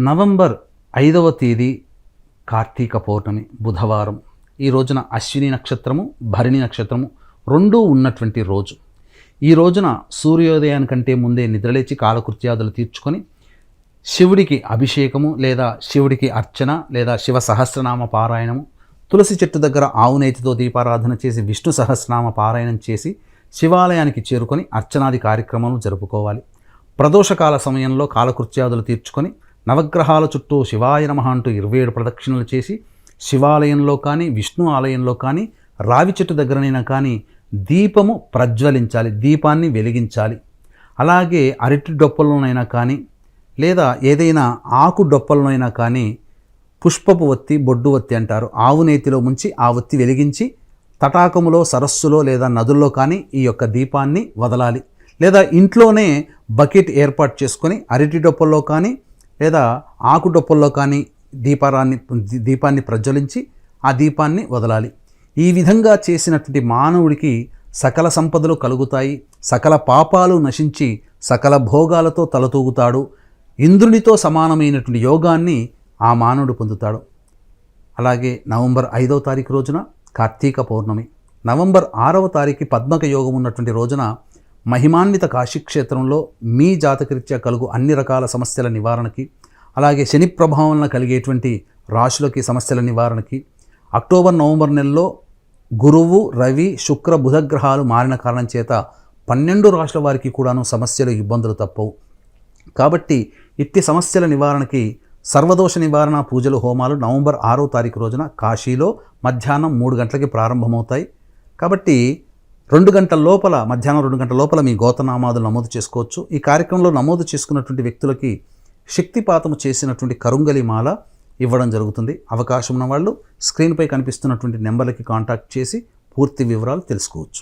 November 5వ తేదీ కార్తీక పౌర్ణమి బుధవారం. ఈ రోజున అశ్విని నక్షత్రము, భరణి నక్షత్రము రెండూ ఉన్నటువంటి రోజు. ఈ రోజున సూర్యోదయానికంటే ముందే నిద్రలేచి కాలకృత్యాదులు తీర్చుకొని శివుడికి అభిషేకము లేదా శివుడికి అర్చన లేదా శివ సహస్రనామ పారాయణము, తులసి చెట్టు దగ్గర ఆవునేతితో దీపారాధన చేసి విష్ణు సహస్రనామ పారాయణం చేసి శివాలయానికి చేరుకొని అర్చనాది కార్యక్రమాలు జరుపుకోవాలి. ప్రదోషకాల సమయంలో కాలకృత్యాదులు తీర్చుకొని నవగ్రహాల చుట్టూ శివాయ నమః అంటూ 27 ప్రదక్షిణలు చేసి శివాలయంలో కానీ విష్ణు ఆలయంలో కానీ రావి చెట్టు దగ్గరనైనా కానీ దీపము ప్రజ్వలించాలి, దీపాన్ని వెలిగించాలి. అలాగే అరటి డొప్పలనైనా కానీ లేదా ఏదైనా ఆకు డొప్పలనైనా కానీ పుష్పపు ఒత్తి, బొడ్డు ఒత్తి అంటారు, ఆవు నేతిలో ముంచి ఆ ఒత్తి వెలిగించి తటాకములో, సరస్సులో లేదా నదుల్లో కానీ ఈ యొక్క దీపాన్ని వదలాలి. లేదా ఇంట్లోనే బకెట్ ఏర్పాటు చేసుకొని అరటి డొప్పల్లో కానీ లేదా ఆకు డొప్పల్లో కానీ దీపాన్ని ప్రజ్వలించి ఆ దీపాన్ని వదలాలి. ఈ విధంగా చేసినటువంటి మానవుడికి సకల సంపదలు కలుగుతాయి, సకల పాపాలు నశించి సకల భోగాలతో తలతూగుతాడు. ఇంద్రునితో సమానమైనటువంటి యోగాన్ని ఆ మానవుడు పొందుతాడు. అలాగే నవంబర్ 5వ తారీఖు రోజున కార్తీక పౌర్ణమి, నవంబర్ 6వ తారీఖు పద్మక యోగం ఉన్నటువంటి రోజున మహిమాన్విత కాశీక్షేత్రంలో మీ జాతకరీత్యా కలుగు అన్ని రకాల సమస్యల నివారణకి, అలాగే శని ప్రభావం వలన కలిగేటువంటి రాశులకి సమస్యల నివారణకి, అక్టోబర్ నవంబర్ నెలలో గురువు, రవి, శుక్ర, బుధ గ్రహాలు మారిన కారణం చేత 12 రాశుల వారికి కూడాను సమస్యలు, ఇబ్బందులు తప్పవు. కాబట్టి ఇట్టి సమస్యల నివారణకి సర్వదోష నివారణ పూజలు, హోమాలు నవంబర్ 6వ తారీఖు రోజున కాశీలో మధ్యాహ్నం 3 గంటలకి ప్రారంభమవుతాయి. కాబట్టి 2 గంటల లోపల, మధ్యాహ్నం 2 గంటల లోపల మీ గోతనామాదులు నమోదు చేసుకోవచ్చు. ఈ కార్యక్రమంలో నమోదు చేసుకున్నటువంటి వ్యక్తులకి శక్తిపాతము చేసినటువంటి కరుంగలి మాల ఇవ్వడం జరుగుతుంది. అవకాశం ఉన్న వాళ్ళు స్క్రీన్పై కనిపిస్తున్నటువంటి నెంబర్లకి కాంటాక్ట్ చేసి పూర్తి వివరాలు తెలుసుకోవచ్చు.